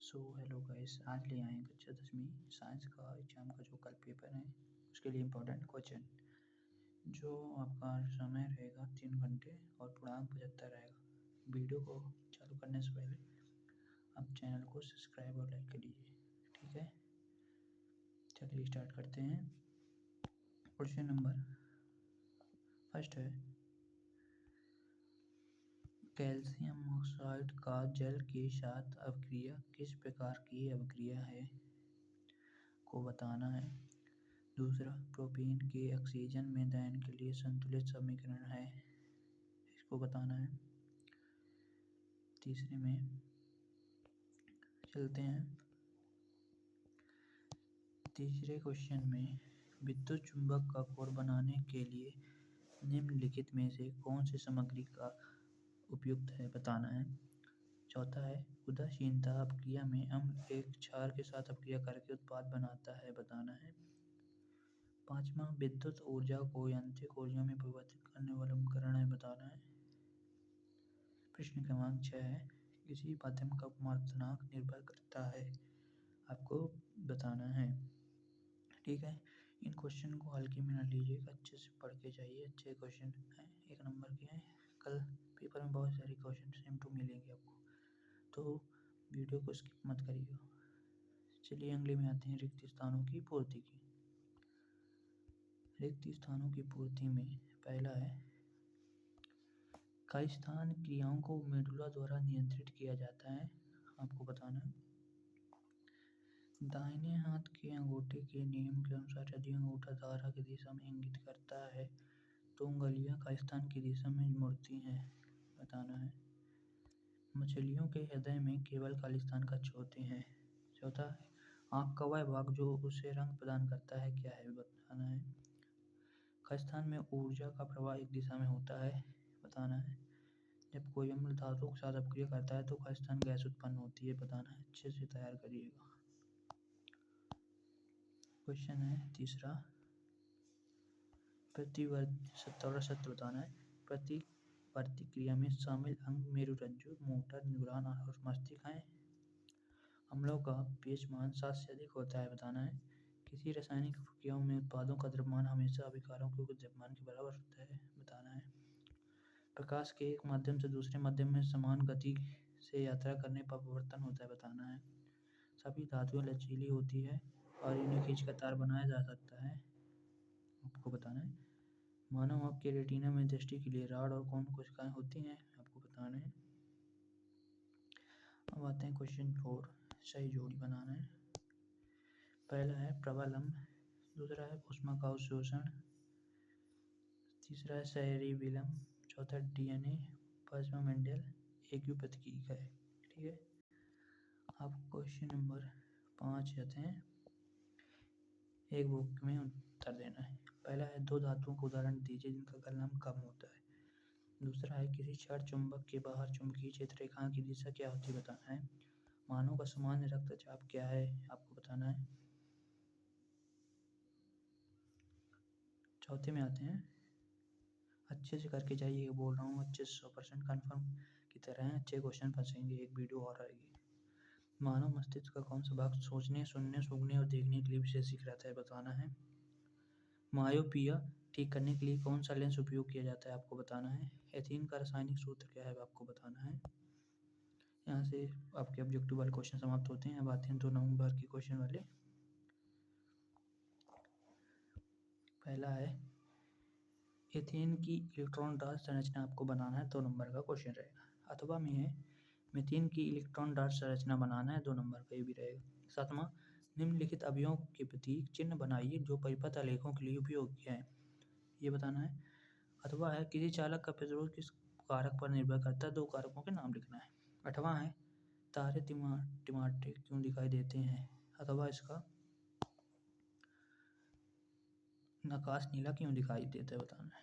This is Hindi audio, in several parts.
हेलो गाइस, आज ले आए हैं कक्षा 10वीं साइंस का एग्जाम का जो कल पेपर है उसके लिए इम्पोर्टेंट क्वेश्चन। जो आपका समय रहेगा 3 घंटे और पूर्णांक 75 रहेगा। वीडियो को चालू करने से पहले आप चैनल को सब्सक्राइब और लाइक कर लीजिए, ठीक है। चलिए स्टार्ट करते हैं। क्वेश्चन नंबर फर्स्ट है, कैल्शियम ऑक्साइड का जल के साथ अभिक्रिया किस प्रकार की अभिक्रिया है को बताना है। दूसरा, प्रोपेन के ऑक्सीजन में दहन के लिए संतुलित समीकरण है, इसको बताना है। तीसरे में चलते हैं। तीसरे क्वेश्चन में विद्युत चुंबक का कोर बनाने के लिए निम्नलिखित में से कौन सी सामग्री का उपयुक्त है बताना है। चौथा है, उदासीनता अपक्रिया में अम्ल एक क्षार के साथ अपक्रिया करके उत्पाद बनाता है, बताना है। पांचवा, विद्युत ऊर्जा को यांत्रिक ऊर्जा में परिवर्तित करने वाला उपकरण है, बताना है। प्रश्न क्रमांक 6 है, किसी माध्यम का अपवर्तनांक निर्भर करता है, आपको बताना है, ठीक है। इन क्वेश्चन को हल्के में न लीजिएगा, अच्छे से पढ़ के जाइए। अच्छे क्वेश्चन हैं, 1 नंबर के हैं। कल पेपर में बहुत सारे क्वेश्चन सेम टू मिलेंगे आपको, तो वीडियो को स्किप मत करिएगा। चलिए अगले में आते हैं, रिक्त स्थानों की पूर्ति की। रिक्त स्थानों की पूर्ति में पहला है, स्थान क्रियाओं को मेडुला द्वारा नियंत्रित किया जाता है, आपको बताना है। दाहिने हाथ के अंगूठे के नियम के अनुसार यदि अंगूठा धारा की दिशा में इंगित करता है तो उंगलियां स्थान की दिशा में मुड़ती हैं, बताना है। मछलियों के हृदय में केवल खालिस्तान कक्ष होते हैं। चौथा है, आँख का वह भाग जो उसे रंग प्रदान करता है क्या है, बताना है। खालिस्तान में ऊर्जा का प्रवाह एक दिशा में होता है, बताना है। जब कोई अम्ल धातु के साथ अपक्रिया करता है तो खालिस्तान गैस उत्पन्न होती है, बताना है। अच्छे से तैयार करिएगा। क्वेश्चन है तीसरा, प्रतिवर्ती सत्य बताना है। प्रतिवर्ती क्रिया में शामिल अंग मेरुरज्जु, मोटर न्यूरॉन और मस्तिष्क हैं। अम्लों का पीएच मान 7 से अधिक होता है, बताना है। किसी रासायनिक प्रक्रियाओं में उत्पादों का द्रव्यमान हमेशा अभिकारकों के द्रव्यमान के बराबर होता है, बताना है। प्रकाश के एक माध्यम से दूसरे माध्यम में समान गति से यात्रा करने पर अपवर्तन होता है, बताना है। सभी धातुएं लचीली होती है और इन्हें खींचकर तार बनाया जा सकता है, आपको बताना है। मानव आँख के रेटिना में दृष्टि के लिए राड और कोन कोशिकाएं होती हैं, आपको बताना है। अब आते हैं क्वेश्चन 4, सही जोड़ी बनाना है। पहला है प्रबलम, दूसरा है ऊष्मा का अवशोषण, तीसरा है सेरिबेलम, चौथा डीएनए, पांचवा मेंडल एक्यू प्रतीक है, ठीक है। अब क्वेश्चन नंबर 5 आते हैं, एक बुक में उत्तर देना है। पहला है, दो धातुओं का उदाहरण दीजिए जिनका गलनांक कम होता है। दूसरा है, किसी क्षण चुंबक के बाहर चुंबकीय क्षेत्र रेखा की दिशा क्या होती है, बताना है। मानव का सामान्य रक्तचाप क्या है, आपको बताना है। चौथे में आते हैं, अच्छे से करके जाइए, बोल रहा हूँ, अच्छे से 100% कन्फर्म की तरह है। अच्छे क्वेश्चन फंसेंगे, एक वीडियो और आएगी। मानव मस्तिष्क का कौन सा भाग सोचने, सुनने, सूंघने और देखने के लिए विशेषित रहता है, बताना है। मायोपिया ठीक करने के लिए कौन सा लेंस उपयोग किया जाता है, आपको बताना है। एथीन का रासायनिक सूत्र क्या है, आपको बताना है। यहाँ से आपके ऑब्जेक्टिव वाले क्वेश्चन समाप्त होते हैं। अब आते हैं 2 नंबर के क्वेश्चन वाले। पहला है, एथेन की इलेक्ट्रॉन डार्ट संरचना आपको बनाना है, 2 नंबर का क्वेश्चन रहेगा। अथवा में है, मीथेन की इलेक्ट्रॉन डार्ट संरचना बनाना है, 2 नंबर का ये भी रहेगा। सातवां, निम्नलिखित अवयवों के प्रतीक चिन्ह बनाइए जो परिपथ आलेखों के लिए उपयोग किया है, ये बताना है। अथवा है, किसी चालक का प्रतिरोध किस कारक पर निर्भर करता है, 2 कारकों के नाम लिखना है। आठवां है, तारे टिमाटे क्यों दिखाई देते हैं, अथवा इसका आकाश नीला क्यों दिखाई देता है, बताना है।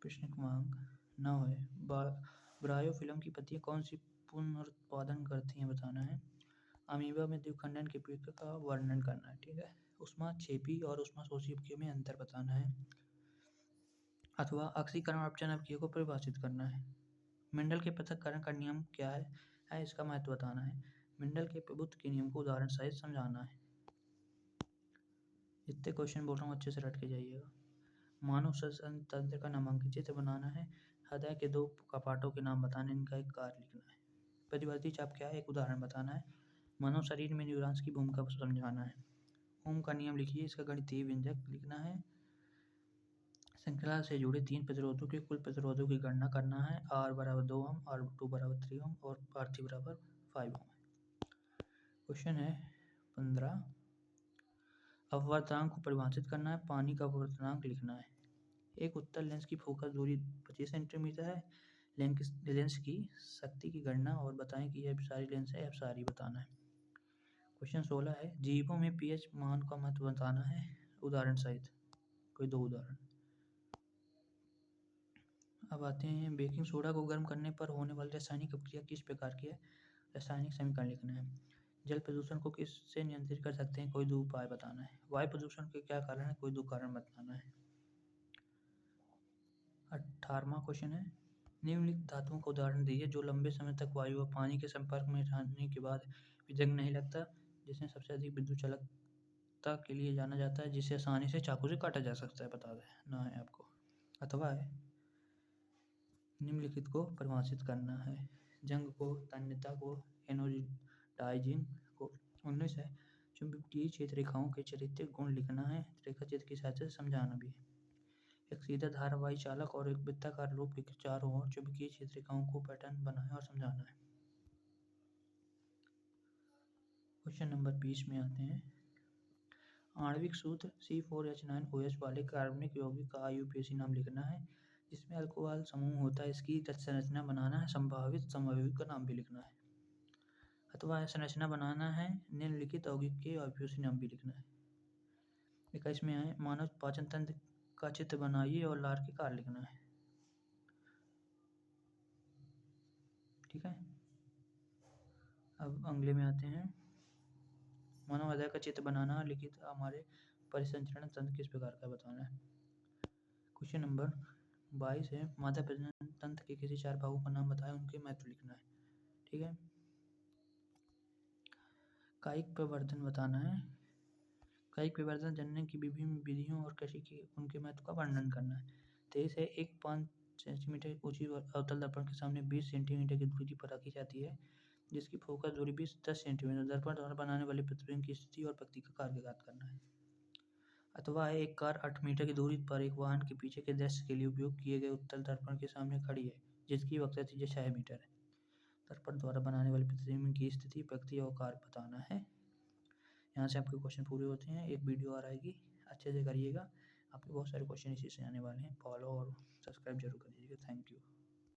प्रश्न क्रमांक 9 है, ब्रायोफिल्म की पत्तियां कौन सी पुनरुत्पादन करती हैं, बताना है। अमीबा में द्विखंडन की प्रक्रिया का वर्णन करना है, ठीक है। ऊष्माक्षेपी और ऊष्माशोषी अपक्षय में अंतर बताना है। अथवा ऑक्सीकरण और अपचन अपक्षय को परिभाषित करना है। मेंडल के पृथक्करण का नियम क्या है, है, इसका महत्व बताना है। मेंडल के प्रभुत्व के नियम को उदाहरण सहित समझाना है। जितने क्वेश्चन बोल रहा हूँ अच्छे से रट के जाइएगा। मानव श्वसन तंत्र का नामांकित चित्र बनाना है। हृदय के 2 कपाटों के नाम बताने, इनका एक कार्य लिखना है। प्रतिवर्ती चाप क्या है, एक उदाहरण बताना है। मानव शरीर में न्यूरॉन्स की भूमिका समझाना है। ओम का नियम लिखिए, इसका गणितीय व्यंजक लिखना है। श्रृंखला से जुड़े 3 प्रतिरोधों के कुल प्रतिरोधों की गणना करना है। R बराबर 2 ओम, R2 बराबर 3 ओम और R3 बराबर 5 ओम। क्वेश्चन है 15, अपवर्तनांक को परिभाषित करना है। पानी का अपवर्तनांक लिखना है। एक उत्तल लेंस की फोकस दूरी 25 सेंटीमीटर है। लेंस की शक्ति की गणना और बताएं कि यह अपसारी लेंस है, अपसारी बताना है। क्वेश्चन 16 है, जीवों में पीएच मान का महत्व बताना है, उदाहरण सहित। कोई 2 उदाहरण। अब आते हैं, बेकिंग सोडा को गर्म करने पर होने वाली रासायनिक प्रक्रिया किस प्रकार की है, रासायनिक समीकरण लिखना है। जल प्रदूषण को किससे नियंत्रित कर सकते हैं, कोई 2 उपाय बताना है। वायु प्रदूषण के क्या कारण है, कोई 2 कारण बताना है। 18वां क्वेश्चन है, निम्नलिखित धातुओं का उदाहरण दीजिए जो लंबे समय तक वायु और पानी के संपर्क में रहने के बाद भी जंग नहीं लगता, जिसमें सबसे अधिक विद्युत चालकता के लिए जाना जाता है, जिसे आसानी से चाकू से काटा जा सकता है, बता देना है आपको। अथवा है, निम्नलिखित को परिभाषित करना है। जंग को, तन्यता को, एनर्जाइजिंग को। 19 है, चुंबकीय क्षेत्र रेखाओं के चारित्रिक गुण लिखना है, रेखा चित्र की सहायता से समझाना भी है। एक सीधा धारावाही चालक और एक वृत्ताकार लूप के चारों ओर चुंबकीय क्षेत्र रेखाओं को पैटर्न बनाना और समझाना है। क्वेश्चन नंबर 20 में आते हैं, आणविक सूत्र C4H9OH वाले कार्बनिक यौगिक का IUPAC नाम लिखना है, जिसमें अल्कोहल समूह होता है, इसकी संरचना बनाना है, संभावित समयौगिक का नाम भी लिखना है। अथवा संरचना बनाना है, निम्नलिखित यौगिक के IUPAC नाम भी लिखना है। 21 में आए, मानव पाचन तंत्र का चित्र बनाइए और लार के कार्य लिखना है। ठीक है, अब अगले में आते हैं, मानव हृदय का चित्र बनाना, लिखित हमारे परिसंचरण तंत्र किस प्रकार का बताना है। क्वेश्चन नंबर 22 है, मादा प्रजनन तंत्र के किसी 4 भागों का नाम बताएं, उनके महत्व लिखना है। ठीक है, कायिक प्रवर्धन बताना है। कायिक प्रवर्धन जनन की विभिन्न विधियों और कृषि की उनके महत्व का वर्णन करना है। 23 है, एक 5 सेंटीमीटर ऊंची अवतल दर्पण के सामने 20 सेंटीमीटर की दूरी पर रखी जाती है, जिसकी फोकस दूरी 10 सेंटीमीटर। दर्पण द्वारा बनाने वाले प्रतिबिंब की स्थिति और प्रकृति का कार्य ज्ञात करना है। अथवा है, एक कार 8 मीटर की दूरी पर एक वाहन के पीछे के दृश्य के लिए उपयोग किए गए उत्तल दर्पण के सामने खड़ी है, जिसकी वक्रता त्रिज्या 6 मीटर है। दर्पण द्वारा बनाने वाले प्रतिबिंब की स्थिति, प्रकृति और कार्य बताना है। यहाँ से आपके क्वेश्चन पूरे होते हैं। एक वीडियो और आएगी, अच्छे से करिएगा, आपके बहुत सारे क्वेश्चन इसी से आने वाले हैं। फॉलो और सब्सक्राइब जरूर करिएगा। Thank you.